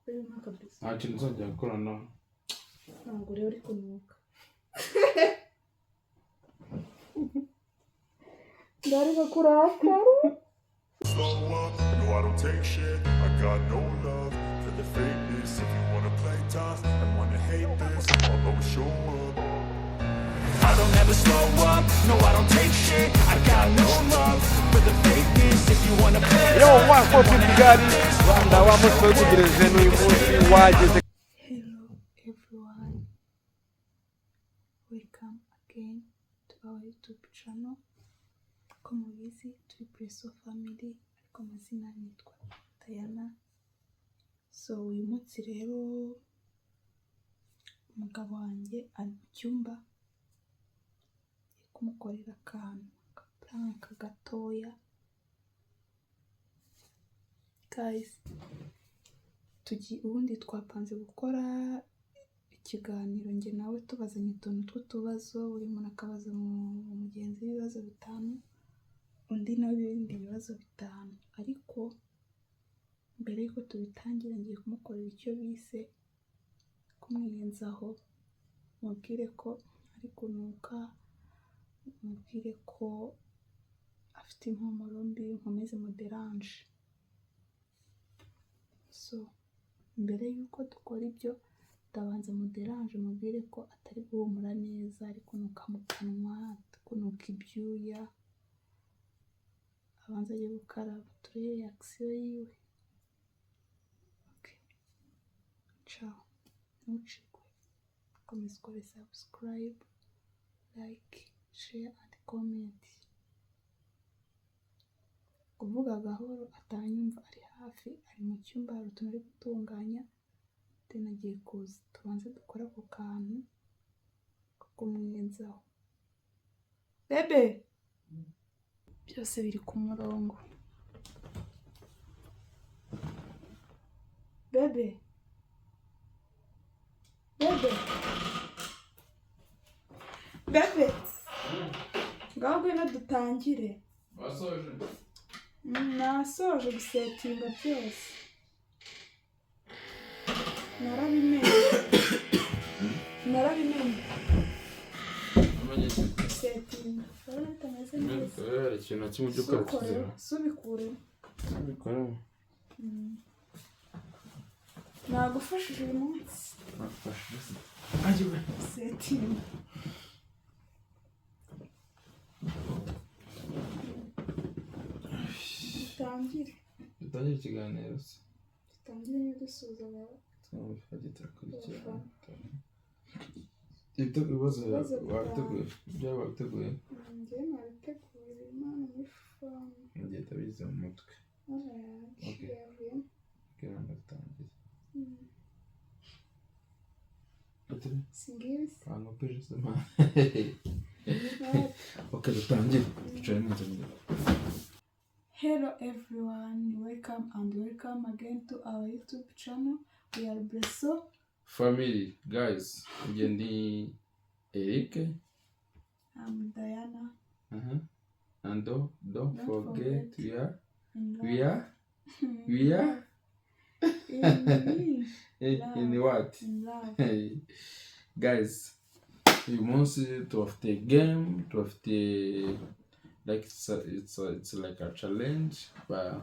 nta kintu uzajya gukora nawe ntabwo rero uri kunuka ndareka kurakara. No, I don't take shit. I got no love for the fakeness. If you wanna play tough and wanna hate this, I'll always show up. I don't ever slow up. No, I don't take shit. I got no love for the fakeness. If you wanna play Yo, wako Kigali Rwanda wa muswe kugereze n'uyu munsi wageze. Hello everyone, welcome again to our YouTube channel. Ko mubizi turi Presso Family ariko amazina nitwa Diana. So uyu munsi rero umugabo wanjye ari mu cyumba kumukorera prank gatoya. Guys, ubundi twapanze gukora ikiganiro njye nawe tubazanye utuntu tw'utubazo, buri muntu akabaza mugenzi w'ibibazo 5 undi nawe ibindi bibazo 5, ariko mbere yuko tubitangira ngiye kumukorera icyo bise kumwiyenzaho, mubwire ko ari kunuka, mubwire ko afite impumuro mbi, nkomeze muderanje. So mbere yuko dukora ibyo ndabanza muderanje mubwire ko atari guhumura neza, ari kunuka mu kanwa, kunuka ibyuya, abanza agiye gukaraba turebe reaction yiwe. Okay, ciao, ntucikwe, komeza ukore subscribe, like, share and comment. Kuvuga gahoro atanyumva, ari hafi, ari mu cyumba, hari utuntu ari gutunganya, then agiye kuza tubanze dukora ako kantu ko kumwiyenzaho. Bebe byose biri ku murongo. Bebe ngaho ngwino dutangire. wasoje Nasoje gusetinga byose, narabimenye gusetinga, urabona bitameze neza. ikintu kimwe cy'ukora kizima subikure bikoramo nagufashije uyu munsi gusetinga. Dutangire ikiganiro se niyo dusuhuza abantu. ibibazo wabiteguye byaba wabiteguye Njye nabiteguye Imana muri famu. ngiye tabize mu mutwe Okay. kugira ngo dutangire Singizi. pangopeje sema okay dutangire twicaye neza neza. Hello everyone, welcome again to our YouTube channel. We are Presso Family, guys. Njye ndi Eric. I'm Diana. And don't forget we are in what? In love. Hey. Guys, uyu munsi tubafite game, tubafite like it's like a challenge, but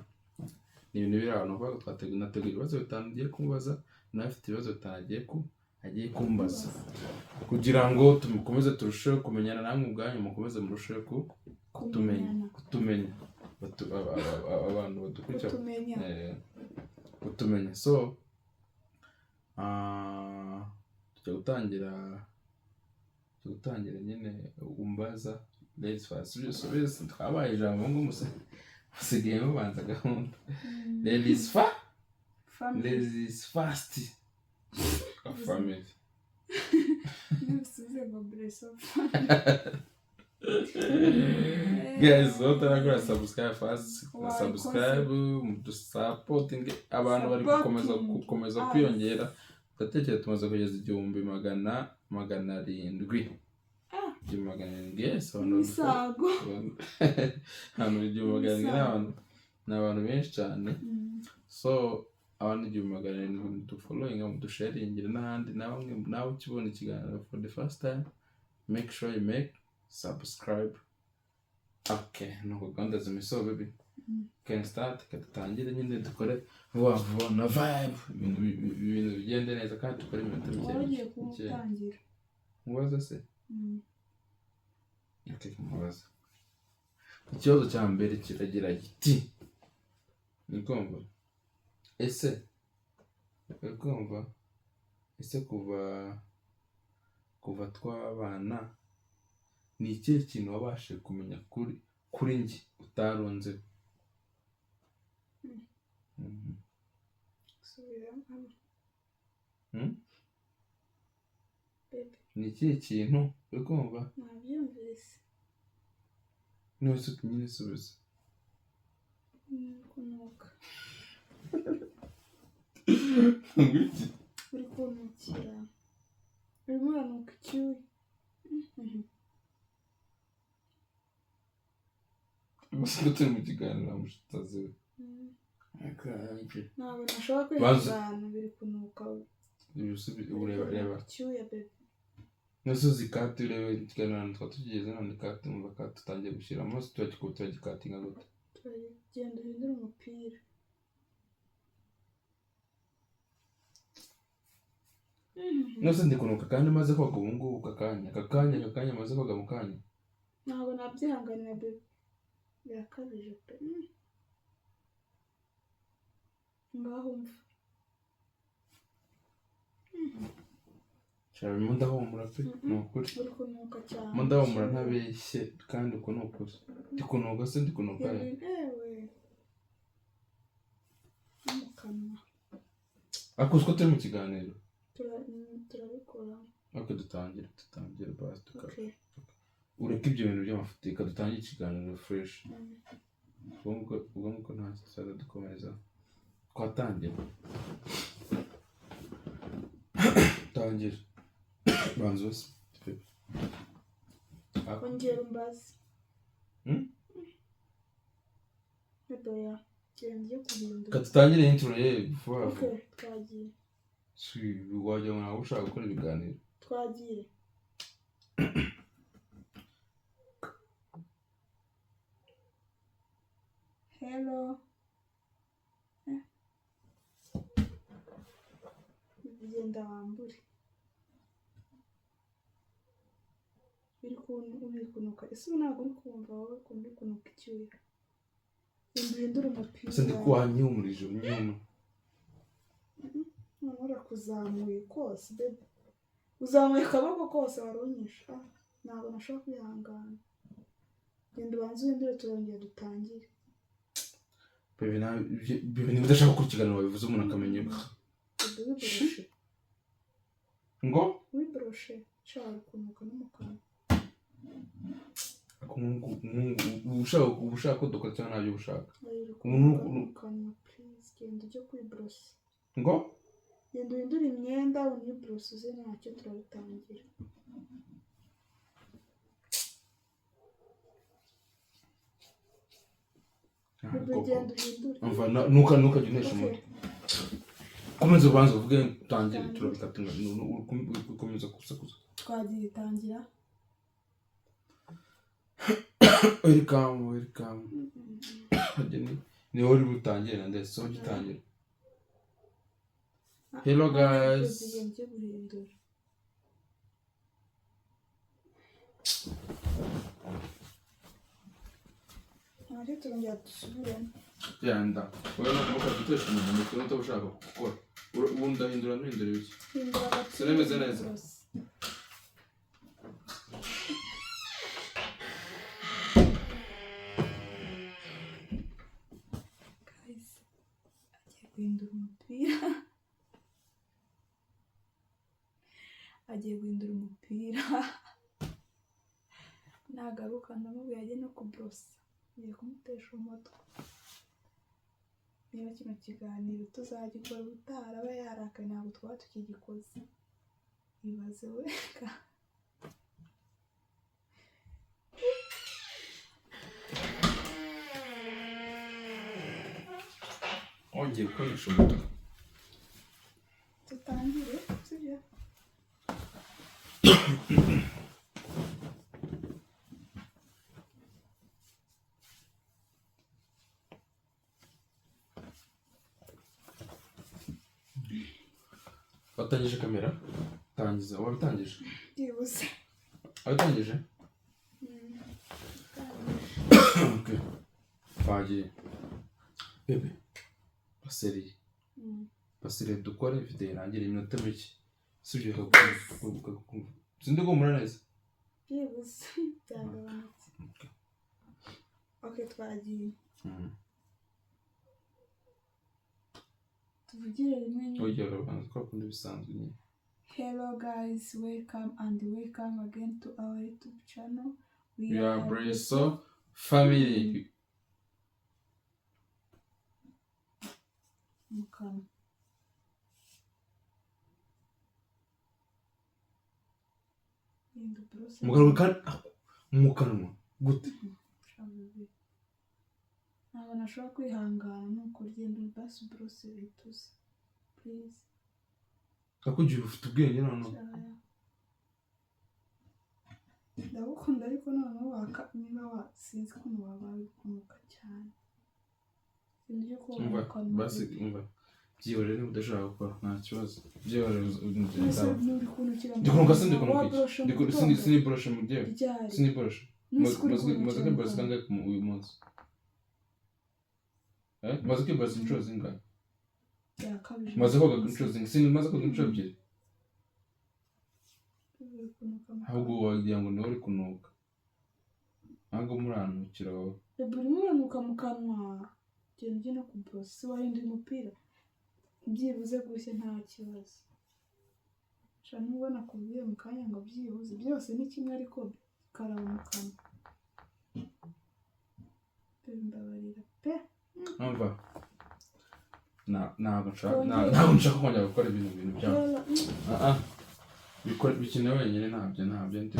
ni ibintu biri ahantu kuko nateguye ibibazo 5 ngiye kumubaza, nawe afite ibibazo 5 agiye kumbaza, kugira ngo tumukomeze turusheho kumenyana, namwe ubwanyu mukomeze murusheho kutumenya abantu badukurikira kutumenya. So tujya gutangira nyine umbaza ladies first. So twabaye ijambo ngo musigaye mubanza gahunda. Ladies first. Family. Guys, utarakora subscribe first, subscribe, supporting abantu bari gukomeza kwiyongera. Ndatekereza tumaze kugeza 700. Yes, Misago. Hano 700 ni abantu benshi cyane. So abantu 700 mudufollowinga mudusharingire n'ahandi nawe ukibona ikiganiro for the first time make sure you make subscribe. Okay, nuko gahunda zimiso baby. Can start katangire nyine dukore vuba na vibe ibintu bigende neza kandi dukore iminota mike. Wagiye kutangira. Mubaza se? Okay, mubaza. Ikibazo cya mbere kiragira giti. Nikumva? Ese kuva twabana ni ikihe kintu wabashe kumenya kuri njye utaronze? Ni ikihe kintu uri kumva? Nabyumvise. Nose nyine subiza. Kunuka. Ngwiki? Uri kunukira. Urimo uranuka icyuya. Gusa turi mu kiganiro amushitaze. Ntabwo nashobora kwihangana biri kunuka. Ureba icyuya bebe. Nose uzikati urebe ikiganiro twatugeze none kati umva kati tutangiye gushyira amaso turagikatinga gute? Turagenda uhindura umupira. Nose ndi kunuka kandi maze koga ubu ngubu akakanya maze koga mu kanya. Ntabwo nabyihanganira bebe. Birakabije pe. Ngaho mva. Cyarimo ndahumura pe nukuri. Uri kunuka cyane. Mo ndahumura ntabeshye kandi uko nukuri. Ndi kunuka se ndi kunuka. Ewe. Mukanwa. Akuzwe turi mu kiganiro. Turabikora. Okay, dutangire basi tukaba. Okay. Ureke ibyo bintu by'amafuti dutangire ikiganiro fresh. Ubwo nguko nta kibazo dukomeza. Twatangira. Tangira. Banzo wese. Ongera umbaze. Edoya. Ngiye kubindura. Katutangire intro vuba. Okay, twagiye. Wajya nawe ushaka gukora ibiganiro. Twagiye. Hello. Genda wambure. Uri kunuka. Ese ntabwo uri kumva wowe kunuka icyuya. Indura umupira. Se ndi kwanyumurije unyuma. None kuzamuye kose bebe. Uzamuye akaboko kose warunyisha. Ntabwo nashobora kwihangana. Genda ubanze uhindure turongera dutangire. Bebe ni ndashaka ko ikiganiro wabivuze umuntu akamenya. Wibroshe. Ngo? Wibroshe. Shaka kunuka n'umukara. Ushaka ko dukora cyangwa ntabyo ushaka? Umuntu please genda ujye kwibroshe. Ngo? Genda uhindure imyenda unibroshe uze ntacyo turabitangira. Genda uhindure. Umva nuka junesha umutwe. Komeza ubanza uvuge tangire turabikatunga ukomeza kusakuza. Twagiye tangira. Welcome. Ni uri butangire na ndetse so gitangira. Hello guys. Ntabwo turongera dusubiremo. Yanda. Wowe nuko dutesha umuntu kuko utabashaka gukora. Ubundi ahindura n'indere biki. Seremeze neza. Guys, agiye guhindura umupira. Nagaruka ndamubwiye ajye no kubrosa. Ngiye kumutesha umutwe. Niba kino kiganiro tuzagikora ubutaha aba yarakaye ntabwo twaba tukigikoze. Ibaze we. Ongeye gukoresha umutwe. watangije kamera tangiza wabitangije byibuze wabitangije okay twagiye bebe paseri dukore ifite irangira iminota mike sibyo sindi kumura neza byibuze byagabanutse okay twagiye tuvugire rimwe ugera ubanza twakunda ibisanzwe nyine. Hello guys, welcome again to our YouTube channel. We are Breso family. Mukano. Mukanwa gute ntabwo nashobora kwihangana nuko urugendo basi brose bituze please akugira ufite ubwenge noneho ndagukunda ariko noneho niba wasinzi ko wabaye kunuka cyane sinzi ko basi umva byihorere niba udashaka gukora nta kibazo byihorere ndikunuka siniboroshe mu gihe siniboroshe maze kwiboroshe kangahe uyu munsi maze kwiboroshe inshuro zingahe maze koga inshuro zingahe maze koga inshuro ebyiri ahubwo wagira ngo niwe uri kunuka ntabwo muranukira wowe urimo uranuka mu kanwa genda ujye no kuborose wahinduye umupira byibuze gushya nta kibazo nshaka nubwo nakubwiye mu kanya ngo byibuze byose ni kimwe ariko karaba mu kanwa mbabarira pe umva ntabwo nshaka kongera gukora ibintu byawe bikina wenyine ntabyo ndi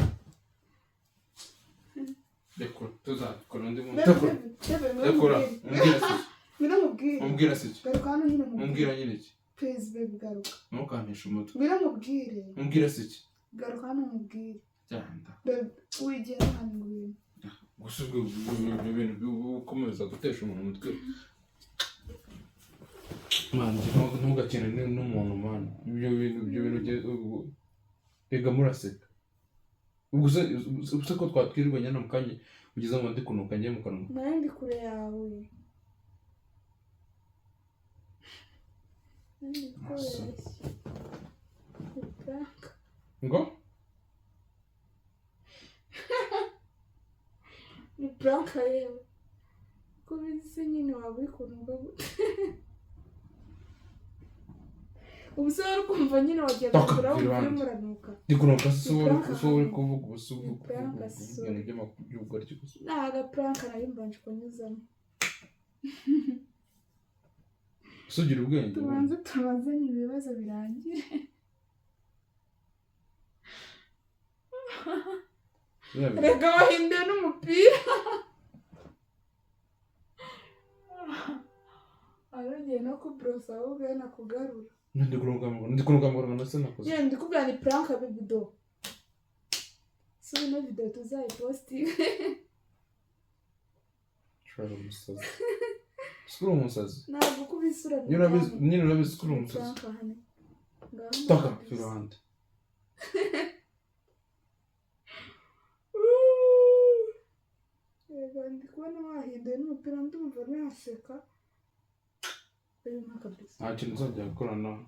rekura tuzabikora undi muntu rekura umbwira se iki umbwira nyine iki please baby garuka ntukantishe umutwe biramubwire umbwira se iki garuka hano umubwire byanda wigera hano ngwino gusa ubwo ibintu bikomeza gutesha umuntu umutwe mwana ntugakine n'umuntu mwana ibyo bintu rega muraseka ubwo se ko twatwirirwa nyana mu kanya ugeze ngo ndi kunuka njye mu kanwa nawe ndi kure yawe ngo ni pranka yewe ko bizi nyine waba uri kunuka gute ubuse wari kumva nyine wagiye kugura uvuye muranuka ndi kunuka so uri kuvuga ubusuvuga ibintu by'ubugoryi gusa nta agapranka nari mbanje kunyuzamo sugira ubwenge tubazanye ibibazo birangire reka wahinduye n'umupira arongeye no kubrosa ahubwo nakugarura ndi kunuka mu kanwa ndetse nakoze yewe ndikubwira ni pranka bibido so ino video tuzayipostinga shara umusazi sikuru umusazi ntabwo kubisura nyine urabizi sikuru umusazi taka firahande ndi kubona wahinduye n'umupira ndumva naseka nta kintu uzajya gukora nawe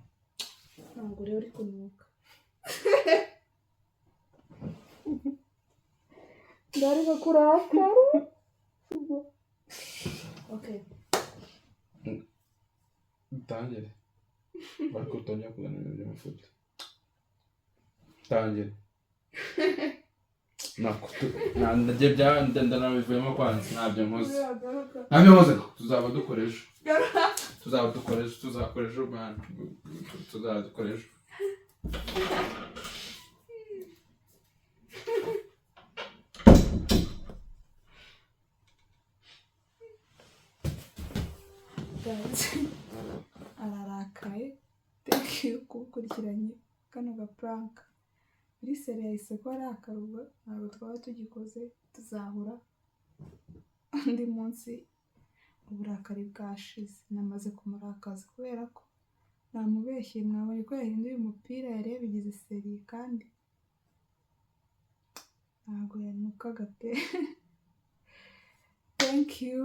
ntabwo rero uri kunuka ndareka kurakara okay tangire bariko utangira kuzana ibintu by'amafuti tangire ndanabivuyemo kwanza ntabyo nkoze tuzakoresha urwanda tuzadukoresha ararakaye tekiyo kukurikiranye kano gapranka muri seri yahise ko ari akarugo ntabwo twaba tugikoze tuzahura undi munsi uburakari bwashize namaze kumurakaza kubera ko namubeshye mwabonye ko yahinduye umupira yari yabigize iseri kandi ntabwo yanukaga pe. Thank you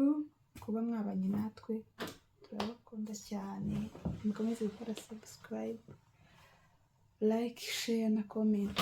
kuba mwabanye natwe, turabakunda cyane, mukomeze gukora subscribe, like, share na comment.